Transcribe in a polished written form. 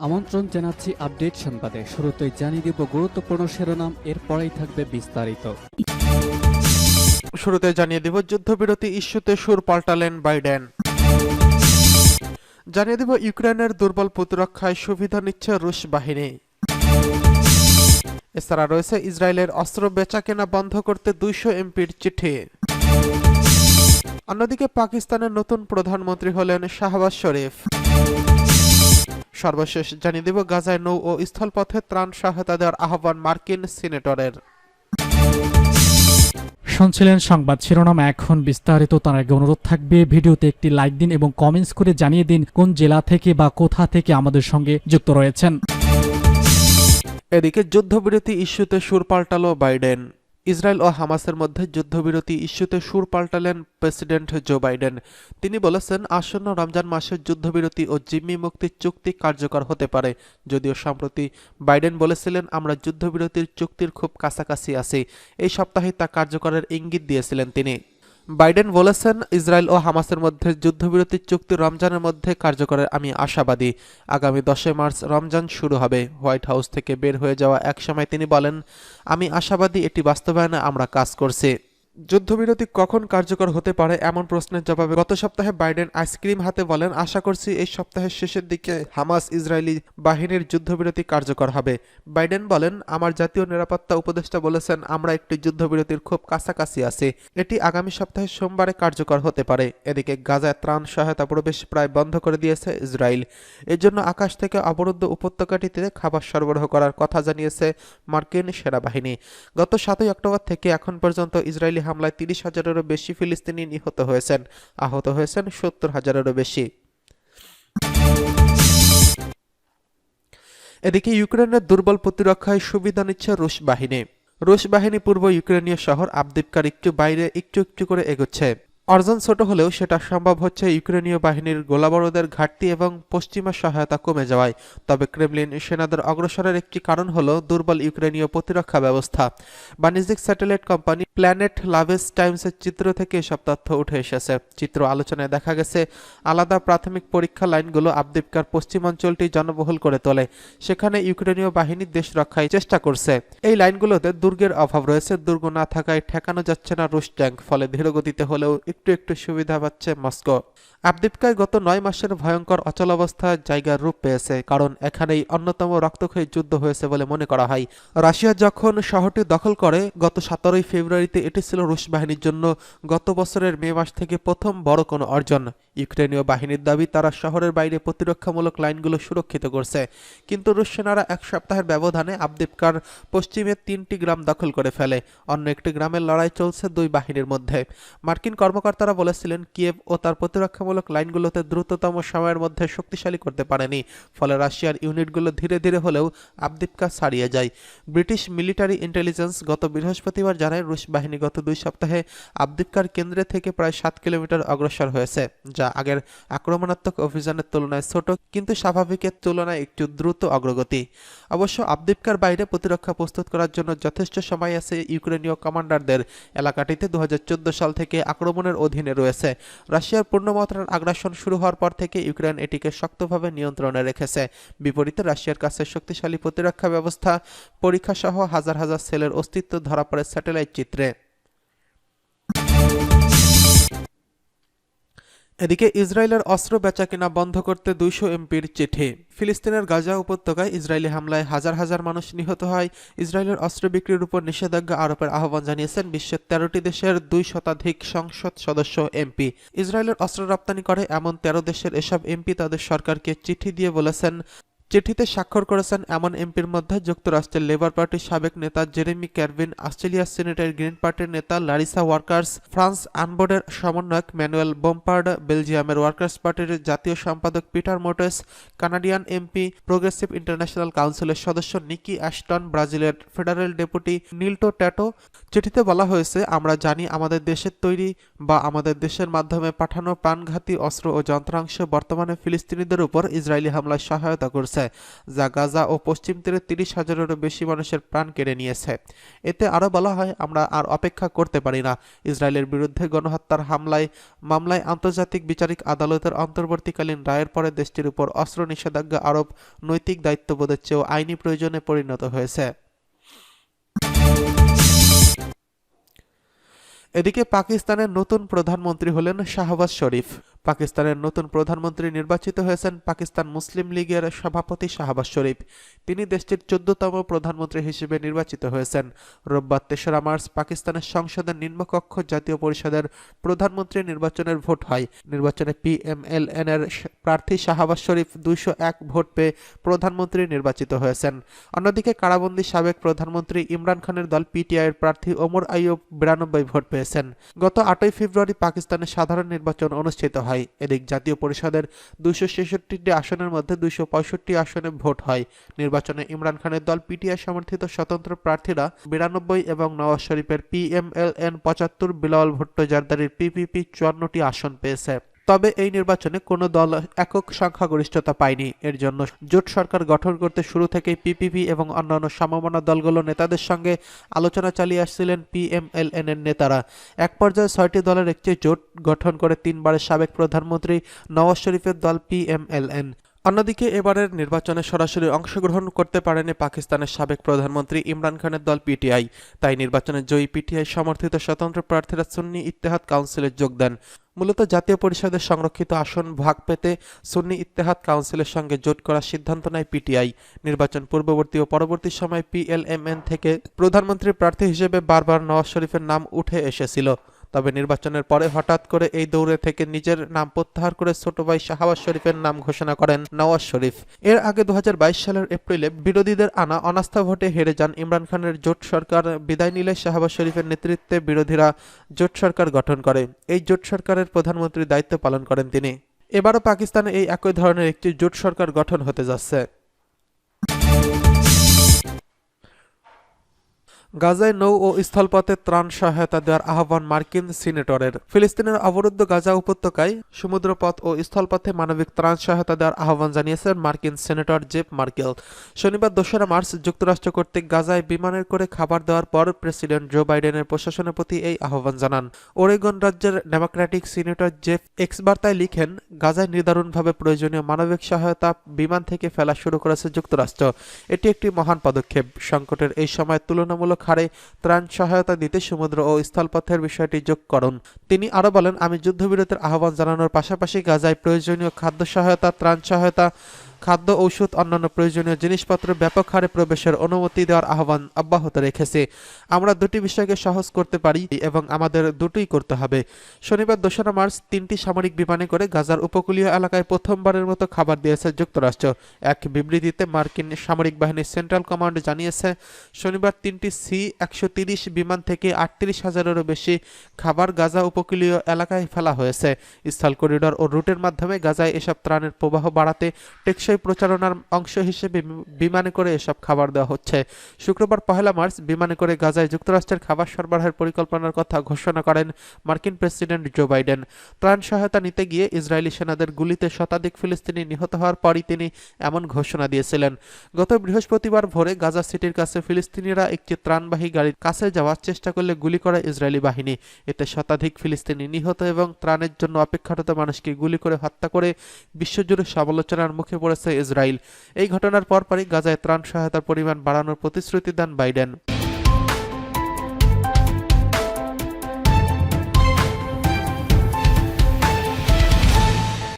আমন্ত্রণ জানাচ্ছি আপডেট সংবাদে। শুরুতেই জানিয়ে দিব গুরুত্বপূর্ণ শিরোনাম, এরপরেই থাকবে বিস্তারিত। শুরুতে জানিয়ে দিব যুদ্ধবিরতি ইস্যুতে সুর পাল্টালেন বাইডেন। জানিয়ে দিব ইউক্রেনের দুর্বল প্রতিরক্ষায় সুবিধা নিচ্ছে রুশ বাহিনী। এছাড়া রয়েছে ইসরায়েলের অস্ত্র বেচাকেনা বন্ধ করতে 200 এমপির চিঠি। অন্যদিকে পাকিস্তানের নতুন প্রধানমন্ত্রী হলেন শাহবাজ শরীফ। সর্বশেষ জানিয়ে দিব গাজায় নৌ ও স্থলপথে ত্রাণ সহায়তা দেওয়ার আহ্বান মার্কিন সিনেটরের। শুনছিলেন সংবাদ শিরোনাম, এখন বিস্তারিত। তার আগে অনুরোধ থাকবে ভিডিওতে একটি লাইক দিন এবং কমেন্টস করে জানিয়ে দিন কোন জেলা থেকে বা কোথা থেকে আমাদের সঙ্গে যুক্ত রয়েছেন। এদিকে যুদ্ধবিরতি ইস্যুতে সুর পাল্টালো বাইডেন। ইসরায়েল ও হামাসের মধ্যে যুদ্ধবিরতি ইস্যুতে সুর পাল্টালেন প্রেসিডেন্ট জো বাইডেন। তিনি বলেছেন, আসন্ন রমজান মাসের যুদ্ধবিরতি ও জিম্মি মুক্তির চুক্তি কার্যকর হতে পারে। যদিও সম্প্রতি বাইডেন বলেছিলেন, আমরা যুদ্ধবিরতির চুক্তির খুব কাছাকাছি আছি। এই সপ্তাহে তা কার্যকরের ইঙ্গিত দিয়েছিলেন তিনি। বাইডেন বলেছেন, ইসরায়েল ও হামাসের মধ্যে যুদ্ধবিরতির চুক্তি রমজানের মধ্যে কার্যকরের আমি আশাবাদী। আগামী 10 মার্চ রমজান শুরু হবে। হোয়াইট হাউস থেকে বের হয়ে যাওয়া এক সময় তিনি বলেন, আমি আশাবাদী এটি বাস্তবায়নে আমরা কাজ করছি। যুদ্ধবিরতি কখন কার্যকর হতে পারে এমন প্রশ্নের জবাবে গত সপ্তাহে বাইডেন আইসক্রিম হাতে বলেন, আশা করছি এই সপ্তাহের শেষের দিকে হামাস ইসরায়েলি বাহিনীর যুদ্ধবিরতি কার্যকর হবে। বাইডেন বলেন, আমার জাতীয় নিরাপত্তা উপদেষ্টা বলেছেন, আমরা একটি যুদ্ধবিরতির খুব কাছাকাছি আছি। এটি আগামী সপ্তাহে সোমবারে কার্যকর হতে পারে। এদিকে গাজায় ত্রাণ সহায়তা প্রবেশ প্রায় বন্ধ করে দিয়েছে ইসরায়েল। এর জন্য আকাশ থেকে অবরুদ্ধ উপত্যকাটিতে খাবার সরবরাহ করার কথা জানিয়েছে মার্কিন সেনাবাহিনী। গত 7 অক্টোবর থেকে এখন পর্যন্ত ইসরায়েলি হামলায় 30,000-এরও বেশি ফিলিস্তিনি নিহত হয়েছেন, আহত হয়েছেন 70,000-এরও বেশি। এদিকে ইউক্রেনের দুর্বল প্রতিরক্ষায় সুবিধা নিচ্ছে রুশ বাহিনী। রুশ বাহিনী পূর্ব ইউক্রেনীয় শহর আবদিপকার একটু বাইরে একটু একটু করে এগোচ্ছে। অর্জন ছোট হলেও সেটা সম্ভব হচ্ছে ইউক্রেনীয় বাহিনীর গোলাবারুদের ঘাটতি এবং পশ্চিমা সহায়তা কমে যাওয়ায়। তবে ক্রেমলিন সেনাদের অগ্রসরের একটি কারণ হল দুর্বল ইউক্রেনীয় প্রতিরক্ষা ব্যবস্থা। বাণিজ্যিক স্যাটেলাইট কোম্পানি প্ল্যানেট লাভেস টাইমসের চিত্র থেকে এসব তথ্য উঠে এসেছে। চিত্র আলোচনায় দেখা গেছে, আলাদা প্রাথমিক পরীক্ষা লাইনগুলো আবদিপকার পশ্চিমাঞ্চলটি জনবহুল করে তোলে। সেখানে ইউক্রেনীয় বাহিনী দেশ রক্ষায় চেষ্টা করছে। এই লাইনগুলোতে দুর্গের অভাব রয়েছে। দুর্গ না থাকায় ঠেকানো যাচ্ছে না রুশ ট্যাঙ্ক, ফলে ধীরগতিতে হলেও একটু একটু সুবিধা পাচ্ছে মস্কো। আবদিপকায় গত 9 মাসের ভয়ঙ্কর অচলাবস্থা জায়গার রূপ পেয়েছে, কারণ এখানেই অন্যতম রক্তক্ষয়ী যুদ্ধ হয়েছে বলে মনে করা হয়। রাশিয়া যখন শহরটি দখল করে গত 17 ফেব্রুয়ারিতে, এটি ছিল রুশ বাহিনীর জন্য গত বছরের মে মাস থেকে প্রথম বড় কোনো অর্জন। ইউক্রেনীয় বাহিনীর দাবি, তারা শহরের বাইরে প্রতিরক্ষামূলক লাইনগুলো সুরক্ষিত করছে। কিন্তু রুশ সেনারা এক সপ্তাহের ব্যবধানে আবদিপকার পশ্চিমে 3টি গ্রাম দখল করে ফেলে। অন্য একটি গ্রামের লড়াই চলছে দুই বাহিনীর মধ্যে। মার্কিন কর্মকর্তারা বলেছিলেন, কিয়েভ ও তার প্রতিরক্ষামূলক লাইনগুলোতে দ্রুততম সময়ের মধ্যে শক্তিশালী করতে পারেনি, ফলে রাশিয়ার ইউনিটগুলো ধীরে ধীরে হলেও আবদিপকা ছাড়িয়ে যায়। ব্রিটিশ মিলিটারি ইন্টেলিজেন্স গত বৃহস্পতিবার জানায়, রুশ বাহিনী গত 2 সপ্তাহে আবদিপকার কেন্দ্রে থেকে প্রায় 7 কিলোমিটার অগ্রসর হয়েছে, যা আগের আক্রমণাত্মক অভিযানের তুলনায় ছোট কিন্তু স্বাভাবিকের তুলনায় একটু দ্রুত অগ্রগতি। অবশ্য আবদিপকার বাইরে প্রতিরক্ষা প্রস্তুত করার জন্য যথেষ্ট সময় আছে ইউক্রেনীয় কমান্ডারদের। এলাকাটিতে 2014 সাল থেকে আক্রমণের অধীনে রয়েছে। রাশিয়ার পূর্ণমাত্রার আগ্রাসন শুরু হওয়ার পর থেকে ইউক্রেন এটিকে শক্তভাবে নিয়ন্ত্রণে রেখেছে। বিপরীতে রাশিয়ার কাছে শক্তিশালী প্রতিরক্ষা ব্যবস্থা, পরীক্ষা সহ হাজার হাজার সেলের অস্তিত্ব ধরা পড়ে স্যাটেলাইট চিত্রে। এদিকে ইসরায়েলের অস্ত্র বেচাকেনা বন্ধ করতে 200 এমপির চিঠি। ফিলিস্তিনের গাজা উপত্যকায় ইসরায়েলি হামলায় হাজার হাজার মানুষ নিহত হয়। ইসরায়েলের অস্ত্র বিক্রির উপর নিষেধাজ্ঞা আরোপের আহ্বান জানিয়েছেন বিশ্বের 13টি দেশের 2 শতাধিক সংসদ সদস্য এমপি। ইসরায়েলের অস্ত্র রপ্তানি করে এমন 13 দেশের এসব এমপি তাদের সরকারকে চিঠি দিয়ে বলেছেন, চিঠিতে স্বাক্ষর করেছেন এমন এমপির মধ্যে যুক্তরাষ্ট্রের লেবার পার্টির সাবেক নেতা জেরেমি ক্যারভিন, অস্ট্রেলিয়ার সিনেটের গ্রিন পার্টির নেতা লারিসা ওয়ার্কার্স, ফ্রান্স আনবোর্ডের সমন্বয়ক ম্যানুয়েল বোম্পার্ড, বেলজিয়ামের ওয়ার্কার্স পার্টির জাতীয় সম্পাদক Peter Mertens, Canadian MP, progressive international কাউন্সিলের সদস্য নিকি অ্যাশটন, ব্রাজিলের ফেডারেল ডেপুটি নিল্টো ট্যাটো। চিঠিতে বলা হয়েছে, আমরা জানি আমাদের দেশের তৈরি বা আমাদের দেশের মাধ্যমে পাঠানো প্রাণঘাতী অস্ত্র ও যন্ত্রাংশ বর্তমানে ফিলিস্তিনিদের উপর ইসরায়েলি হামলায় সহায়তা করছে। হয়েছে, যা গাজা ও পশ্চিম তীরে 30,000-এরও বেশি মানুষের প্রাণ কেড়ে নিয়েছে। এতে আরও বলা হয়, আমরা আর অপেক্ষা করতে পারি না। ইসরায়েলের বিরুদ্ধে গণহত্যার মামলায় আন্তর্জাতিক বিচারিক আদালতের অন্তর্বর্তীকালীন রায়ের পরে দেশটির উপর অস্ত্র নিষেধাজ্ঞা আরোপ নৈতিক দায়িত্ববোধের চেয়েও আইনি প্রয়োজনে পরিণত হয়েছে। এদিকে পাকিস্তানের নতুন প্রধানমন্ত্রী হলেন শাহবাজ শরীফ। পাকিস্তানের নতুন প্রধানমন্ত্রী নির্বাচিত হয়েছেন পাকিস্তান মুসলিম লীগের সভাপতি শাহবাজ শরীফ। তিনি দেশটির 14তম প্রধানমন্ত্রী হিসেবে নির্বাচিত হয়েছেন। রোববার 3রা মার্চ পাকিস্তানের সংসদের নিম্নকক্ষ জাতীয় পরিষদের প্রধানমন্ত্রী নির্বাচনের ভোট হয়। নির্বাচনে PMLN এর প্রার্থী শাহবাজ শরীফ 201 ভোট পেয়ে প্রধানমন্ত্রী নির্বাচিত হয়েছেন। অন্যদিকে কারাবন্দী সাবেক প্রধানমন্ত্রী ইমরান খানের দল PTI এর প্রার্থী ওমর আইয়ুব 92 ভোট পেয়েছেন। গত 8ই ফেব্রুয়ারি পাকিস্তানে সাধারণ নির্বাচন অনুষ্ঠিত হয়। এদিক জাতীয় পরিষদের 266টি আসনের মধ্যে 265 আসনে ভোট হয়। নির্বাচনে ইমরান খানের দল PTI সমর্থিত স্বতন্ত্র প্রার্থীরা 92 এবং নওয়াজ শরীফের PMLN 75, বিলাওয়াল ভুট্টো জারদারির PPP 54টি আসন পেয়েছে। তবে এই নির্বাচনে কোনো দল একক সংখ্যাগরিষ্ঠতা পায়নি। এর জন্য জোট সরকার গঠন করতে শুরু থেকেই PPP এবং অন্যান্য সমমনা দলগুলো নেতাদের সঙ্গে আলোচনা চালিয়ে আসছিলেন PMLN এর নেতারা। এক পর্যায়ে 6টি দলের একটি জোট গঠন করে 3বারের সাবেক প্রধানমন্ত্রী নওয়াজ শরীফের দল PMLN। অন্যদিকে এবারের নির্বাচনে সরাসরি অংশগ্রহণ করতে পারেনি পাকিস্তানের সাবেক প্রধানমন্ত্রী ইমরান খানের দল PTI। তাই নির্বাচনে জয়ী PTI সমর্থিত স্বতন্ত্র প্রার্থীরা সুন্নি ইত্তেহাদ কাউন্সিলে যোগ দেন। মূলত জাতীয় পরিষদের সংরক্ষিত আসন ভাগ পেতে সুন্নি ইত্তেহাদ কাউন্সিলের সঙ্গে জোট করার সিদ্ধান্ত নেয় PTI। নির্বাচন পূর্ববর্তী ও পরবর্তী সময় PLMN থেকে প্রধানমন্ত্রী প্রার্থী হিসেবে বারবার নওয়াজ শরীফের নাম উঠে এসেছিল। তবে নির্বাচনের পরে হঠাৎ করে এই দৌড়ে থেকে নিজের নাম প্রত্যাহার করে ছোট ভাই শাহবাজ শরীফের নাম ঘোষণা করেন নওয়াজ শরীফ। এর আগে 2022 সালের এপ্রিলে বিরোধীদের আনা অনাস্থা ভোটে হেরে যান ইমরান খানের জোট সরকার। বিদায় নিলে শাহবাজ শরীফের নেতৃত্বে বিরোধীরা জোট সরকার গঠন করে। এই জোট সরকারের প্রধানমন্ত্রীর দায়িত্ব পালন করেন তিনি। এবারও পাকিস্তানে এই একই ধরনের একটি জোট সরকার গঠন হতে যাচ্ছে। গাজায় নৌ ও স্থলপথে ত্রাণ সহায়তা দেওয়ার আহ্বান মার্কিন সিনেটরের। ফিলিস্তিনের অবরুদ্ধ গাজা উপত্যকায় সমুদ্রপথ ও স্থলপথে মানবিক ত্রাণ সহায়তা দেওয়ার আহ্বান জানিয়েছেন মার্কিন সিনেটর জেফ মার্কেল। শনিবার 2রা মার্চ যুক্তরাষ্ট্র কর্তৃক গাজায় বিমানের করে খাবার দেওয়ার পর প্রেসিডেন্ট জো বাইডেনের প্রশাসনের প্রতি এই আহ্বান জানান। ওরেগন রাজ্যের ডেমোক্র্যাটিক সিনেটর জেফ এক্স বার্তায় লিখেন, গাজায় নিদারুণভাবে প্রয়োজনীয় মানবিক সহায়তা বিমান থেকে ফেলা শুরু করেছে যুক্তরাষ্ট্র। এটি একটি মহান পদক্ষেপ। সংকটের এই সময় তুলনামূলক হারে ত্রাণ সহায়তা দিতে সমুদ্র ও স্থলপথের বিষয়টি যোগ করুন। তিনি আরো বলেন, আমি যুদ্ধবিরতির আহ্বান জানানোর পাশাপাশি গাজায় প্রয়োজনীয় খাদ্য সহায়তা, ত্রাণ সহায়তা, খাদ্য, ঔষধ, অন্যান্য প্রয়োজনীয় জিনিসপত্র ব্যাপক হারে প্রবেশের অনুমতি দেওয়ার আহ্বান অব্যাহত রেখেছে। আমরা দুটি বিষয়কে সহজ করতে পারি এবং আমাদের দুটোই করতে হবে। শনিবার 2রা মার্চ 3টি সামরিক বিমানে করে গাজার উপকূলীয় এলাকায় প্রথমবারের মতো খাবার দিয়েছে যুক্তরাষ্ট্র। এক বিবৃতিতে মার্কিন সামরিক বাহিনীর সেন্ট্রাল কমান্ড জানিয়েছে, শনিবার 3টি C-130 বিমান থেকে 38,000-এরও বেশি খাবার গাজা উপকূলীয় এলাকায় ফেলা হয়েছে। স্থল করিডর ও রুটের মাধ্যমে গাজায় এসব ত্রাণের প্রবাহ বাড়াতে টেকসই প্রচারণার অংশ হিসেবে বিমানে করে এসব খাবার দেওয়া হচ্ছে। শুক্রবার 1লা মার্চ বিমানে করে গাজায় যুক্তরাষ্ট্রের খাবার সরবরাহের পরিকল্পনার কথা ঘোষণা করেন মার্কিন প্রেসিডেন্ট জো বাইডেন। ত্রাণ সহায়তা নিতে গিয়ে ইসরায়েলি সেনাদের গুলিতে শতাধিক ফিলিস্তিনি নিহত হওয়ার পরই তিনি এমন ঘোষণা দিয়েছিলেন। গত বৃহস্পতিবার ভোরে গাজা সিটির কাছে ফিলিস্তিনিরা একটি ত্রাণবাহী গাড়ির কাছে যাওয়ার চেষ্টা করলে গুলি করে ইসরায়েলি বাহিনী। এতে শতাধিক ফিলিস্তিনি নিহত এবং ত্রাণের জন্য অপেক্ষারত মানুষকে গুলি করে হত্যা করে বিশ্বজুড়ে সমালোচনার মুখে পড়েছে ইসরায়েল। এই ঘটনার পরপরই গাজায় ত্রাণ সহায়তার পরিমাণ বাড়ানোর প্রতিশ্রুতি দেন বাইডেন।